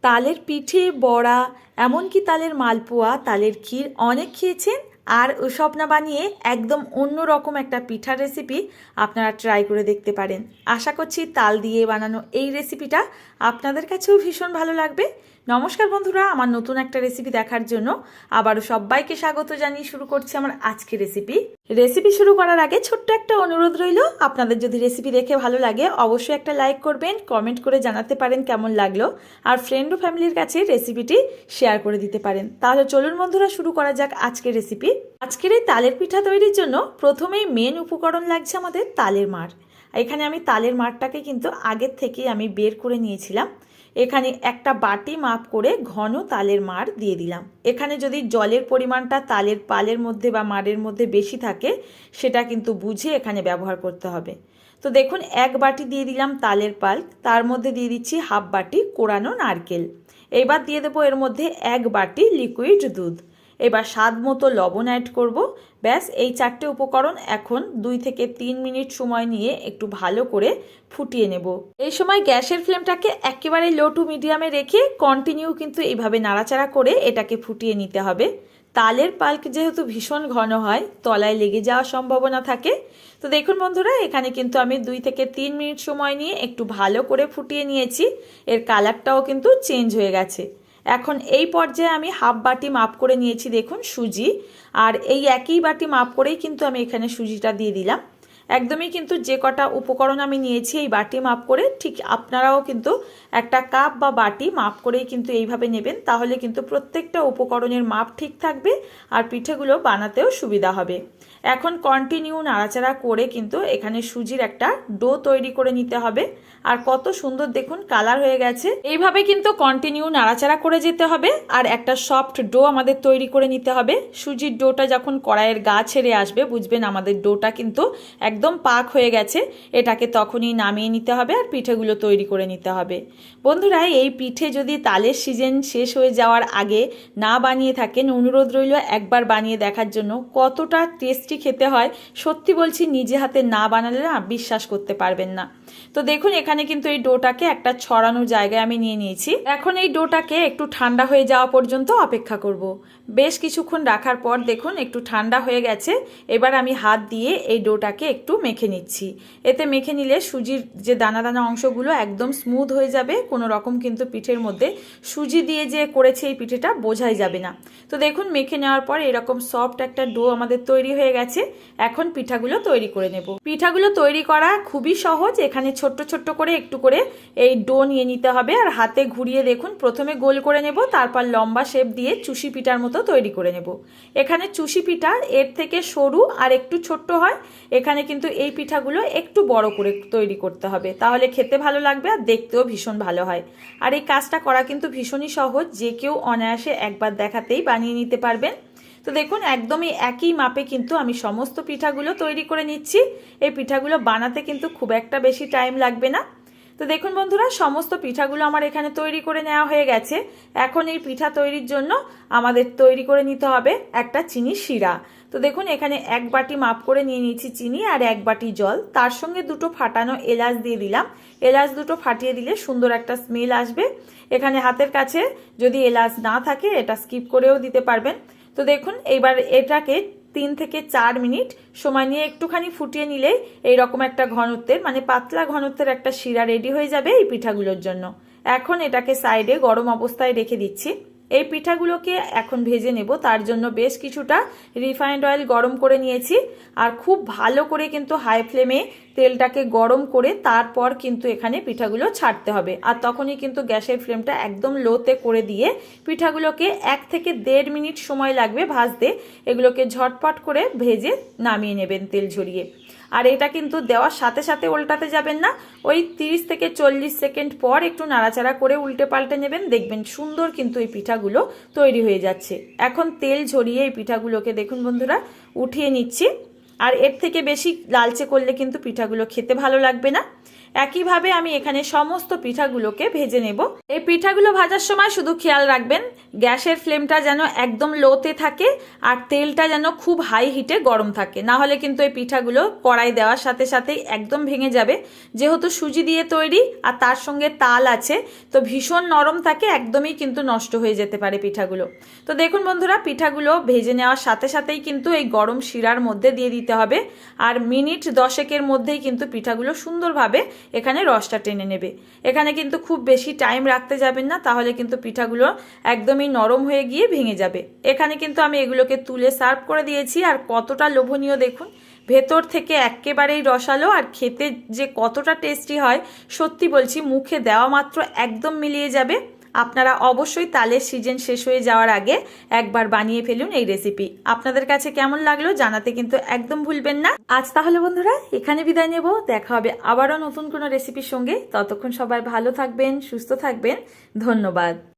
তালের পিঠে, বড়া, এমনকি তালের মালপোয়া, তালের ক্ষীর অনেক খেয়েছেন। আর ওসব না বানিয়ে একদম অন্য রকম একটা পিঠার রেসিপি আপনারা ট্রাই করে দেখতে পারেন। আশা করছি তাল দিয়ে বানানো এই রেসিপিটা আপনাদের কাছেও ভীষণ ভালো লাগবে। নমস্কার বন্ধুরা, আমার নতুন একটা রেসিপি দেখার জন্য আবারও সবাইকে স্বাগত জানিয়ে শুরু করছি আমার আজকের রেসিপি শুরু করার আগে ছোট্ট একটা অনুরোধ রইল, আপনাদের যদি রেসিপি দেখে ভালো লাগে অবশ্যই একটা লাইক করবেন, কমেন্ট করে জানাতে পারেন কেমন লাগলো, আর ফ্রেন্ড ও ফ্যামিলির কাছে রেসিপিটি শেয়ার করে দিতে পারেন। তাহলে চলুন বন্ধুরা, শুরু করা যাক আজকের রেসিপি। আজকের এই তালের পিঠা তৈরির জন্য প্রথমেই মেন উপকরণ লাগছে আমাদের তালের মাড়। এখানে আমি তালের মাড়টাকে কিন্তু আগের থেকেই আমি বের করে নিয়েছিলাম। এখানে একটা বাটি মাপ করে ঘন তালের মাড় দিয়ে দিলাম। এখানে যদি জলের পরিমাণটা তালের পালের মধ্যে বা মাড়ের মধ্যে বেশি থাকে সেটা কিন্তু বুঝে এখানে ব্যবহার করতে হবে। তো দেখুন, এক বাটি দিয়ে দিলাম তালের পাল, তার মধ্যে দিয়ে দিচ্ছি হাফ বাটি কোরানো নারকেল। এবার দিয়ে দেবো এর মধ্যে এক বাটি লিকুইড দুধ। এবার স্বাদ মতো লবণ অ্যাড করব। ব্যাস, এই চারটে উপকরণ এখন 2 থেকে 3 মিনিট সময় নিয়ে একটু ভালো করে ফুটিয়ে নেব। এই সময় গ্যাসের ফ্লেমটাকে একেবারে লো টু মিডিয়ামে রেখে কন্টিনিউ কিন্তু এইভাবে নাড়াচাড়া করে এটাকে ফুটিয়ে নিতে হবে। তালের পাল্প যেহেতু ভীষণ ঘন হয়, তলায় লেগে যাওয়ার সম্ভাবনা থাকে। তো দেখুন বন্ধুরা, এখানে কিন্তু আমি 2 থেকে 3 মিনিট সময় নিয়ে একটু ভালো করে ফুটিয়ে নিয়েছি। এর কালারটাও কিন্তু চেঞ্জ হয়ে গেছে। এখন এই পর্যায়ে আমি হাফ বাটি মাপ করে নিয়েছি দেখুন সুজি, আর এই একই বাটি মাপ করেই কিন্তু আমি এখানে সুজিটা দিয়ে দিলাম। একদমই কিন্তু যে কটা উপকরণ আমি নিয়েছি এই বাটি মাপ করে, ঠিক আপনারাও কিন্তু একটা কাপ বা বাটি মাপ করেই কিন্তু এইভাবে নেবেন, তাহলে কিন্তু প্রত্যেকটা উপকরণের মাপ ঠিক থাকবে আর পিঠেগুলো বানাতেও সুবিধা হবে। এখন কন্টিনিউ নাড়াচাড়া করে কিন্তু এখানে সুজির একটা ডো তৈরি করে নিতে হবে। আর কত সুন্দর দেখুন কালার হয়ে গেছে। এইভাবে কিন্তু কন্টিনিউ নাড়াচাড়া করে যেতে হবে আর একটা সফট ডো আমাদের তৈরি করে নিতে হবে। সুজির ডোটা যখন কড়াইয়ের গা ছেড়ে আসবে বুঝবেন আমাদের ডোটা কিন্তু একদম পাক হয়ে গেছে। এটাকে তখনই নামিয়ে নিতে হবে আর পিঠেগুলো তৈরি করে নিতে হবে। বন্ধুরা, এই পিঠে যদি তালের সিজন শেষ হয়ে যাওয়ার আগে না বানিয়ে থাকেন, অনুরোধ রইল একবার বানিয়ে দেখার জন্য। কতটা টেস্টি খেতে হয় সত্যি বলছি, নিজে হাতে না বানালে না বিশ্বাস করতে পারবেন না। তো দেখুন, এখানে কিন্তু এই ডোটাকে একটা ছড়ানোর জায়গায় আমি নিয়ে নিয়েছি। এখন এই ডোটাকে একটু ঠান্ডা হয়ে যাওয়া পর্যন্ত অপেক্ষা করব। বেশ কিছুক্ষণ রাখার পর দেখুন একটু ঠান্ডা হয়ে গেছে। এবার আমি হাত দিয়ে এই ডোটাকে একটু মেখে নিচ্ছি। এতে মেখে নিলে সুজির যে দানা দানা অংশগুলো একদম স্মুথ হয়ে যাবে, কোনো রকম কিন্তু পিঠের মধ্যে সুজি দিয়ে যে করেছে এই পিঠেটা বোঝাই যাবে না। তো দেখুন মেখে নেওয়ার পর এরকম সফট একটা ডো আমাদের তৈরি হয়ে গেছে। এখন পিঠাগুলো তৈরি করে নেব। পিঠাগুলো তৈরি করা খুবই সহজ। এখানে ছোট্ট ছোট্ট করে একটু করে এই ডো নিয়ে নিতে হবে আর হাতে ঘুরিয়ে দেখুন প্রথমে গোল করে নেব, তারপর লম্বা শেপ দিয়ে চুষি পিঠার মতো তৈরি করে নেব। এখানে চুষি পিঠা এর থেকে সরু আর একটু ছোট্ট হয়। এখানে কিন্তু এই পিঠাগুলো একটু বড় করে তৈরি করতে হবে, তাহলে খেতে ভালো লাগবে আর দেখতেও ভীষণ ভালো হয়। আর এই কাজটা করা কিন্তু ভীষণই সহজ, যে কেউ অনায়াসে একবার দেখাতেই বানিয়ে নিতে পারবেন। তো দেখুন একদমই একই মাপে কিন্তু আমি সমস্ত পিঠাগুলো তৈরি করে নিচ্ছি। এই পিঠাগুলো বানাতে কিন্তু খুব একটা বেশি টাইম লাগবে না। তো দেখুন বন্ধুরা, সমস্ত পিঠাগুলো আমার এখানে তৈরি করে নেওয়া হয়ে গেছে। এখন এই পিঠা তৈরির জন্য আমাদের তৈরি করে নিতে হবে একটা চিনির শিরা। তো দেখুন এখানে এক বাটি মাপ করে নিয়ে নিয়েছি চিনি আর এক বাটি জল, তার সঙ্গে দুটো ফাটানো এলাচ দিয়ে দিলাম। এলাচ দুটো ফাটিয়ে দিলে সুন্দর একটা স্মেল আসবে। এখানে হাতের কাছে যদি এলাচ না থাকে এটা স্কিপ করেও দিতে পারবেন। তো দেখুন এইবার এটাকে 3 থেকে 4 মিনিট সময় নিয়ে একটুখানি ফুটিয়ে নিলেই এইরকম একটা ঘনত্বের, মানে পাতলা ঘনত্বের একটা শিরা রেডি হয়ে যাবে এই পিঠাগুলোর জন্য। এখন এটাকে সাইডে গরম অবস্থায় রেখে দিচ্ছি। এই পিঠাগুলোকে এখন ভেজে নেব, তার জন্য বেশ কিছুটা রিফাইন্ড অয়েল গরম করে নিয়েছি। আর খুব ভালো করে কিন্তু হাই ফ্লেমে তেলটাকে গরম করে তারপর কিন্তু এখানে পিঠাগুলো ছাড়তে হবে। আর তখনই কিন্তু গ্যাসের ফ্লেমটা একদম লোতে করে দিয়ে পিঠাগুলোকে 1 থেকে 1.5 মিনিট সময় লাগবে ভাজতে। এগুলোকে ঝটপট করে ভেজে নামিয়ে নেবেন তেল ঝরিয়ে। আর এটা কিন্তু দেওয়ার সাথে সাথে উল্টাতে যাবেন না, ওই 30 থেকে 40 সেকেন্ড পর একটু নাড়াচাড়া করে উল্টে পাল্টে নেবেন, দেখবেন সুন্দর কিন্তু এই পিঠাগুলো তৈরি হয়ে যাচ্ছে। এখন তেল ঝরিয়ে এই পিঠাগুলোকে দেখুন বন্ধুরা উঠিয়ে নিচ্ছি। আর এর থেকে বেশি লালচে করলে কিন্তু পিঠাগুলো খেতে ভালো লাগবে না। একইভাবে আমি এখানে সমস্ত পিঠাগুলোকে ভেজে নেব। এই পিঠাগুলো ভাজার সময় শুধু খেয়াল রাখবেন গ্যাসের ফ্লেমটা যেন একদম লোতে থাকে আর তেলটা যেন খুব হাই হিটে গরম থাকে, না হলে কিন্তু এই পিঠাগুলো কড়াই দেওয়ার সাথে সাথেই একদম ভেঙে যাবে। যেহেতু সুজি দিয়ে তৈরি আর তার সঙ্গে তাল আছে, তো ভীষণ নরম থাকে, একদমই কিন্তু নষ্ট হয়ে যেতে পারে পিঠাগুলো। তো দেখুন বন্ধুরা, পিঠাগুলো ভেজে নেওয়ার সাথে সাথেই কিন্তু এই গরম শিরার মধ্যে দিয়ে দিতে হবে, আর মিনিট 10 মধ্যেই কিন্তু পিঠাগুলো সুন্দরভাবে এখানে রসটা টেনে নেবে। এখানে কিন্তু খুব বেশি টাইম রাখতে যাবেন না, তাহলে কিন্তু পিঠাগুলো একদমই নরম হয়ে গিয়ে ভেঙে যাবে। এখানে কিন্তু আমি এগুলোকে তুলে সার্ভ করে দিয়েছি, আর কতটা লোভনীয় দেখুন, ভেতর থেকে একেবারেই রসালো, আর খেতে যে কতটা টেস্টি হয় সত্যি বলছি, মুখে দেওয়া মাত্র একদম মিলিয়ে যাবে। আপনারা অবশ্যই তালের সিজন শেষ হয়ে যাওয়ার আগে একবার বানিয়ে ফেলুন এই রেসিপি। আপনাদের কাছে কেমন লাগলো জানাতে কিন্তু একদম ভুলবেন না। আজ তাহলে বন্ধুরা এখানে বিদায় নেব, দেখা হবে আবারও নতুন কোনো রেসিপির সঙ্গে। ততক্ষণ সবাই ভালো থাকবেন, সুস্থ থাকবেন, ধন্যবাদ।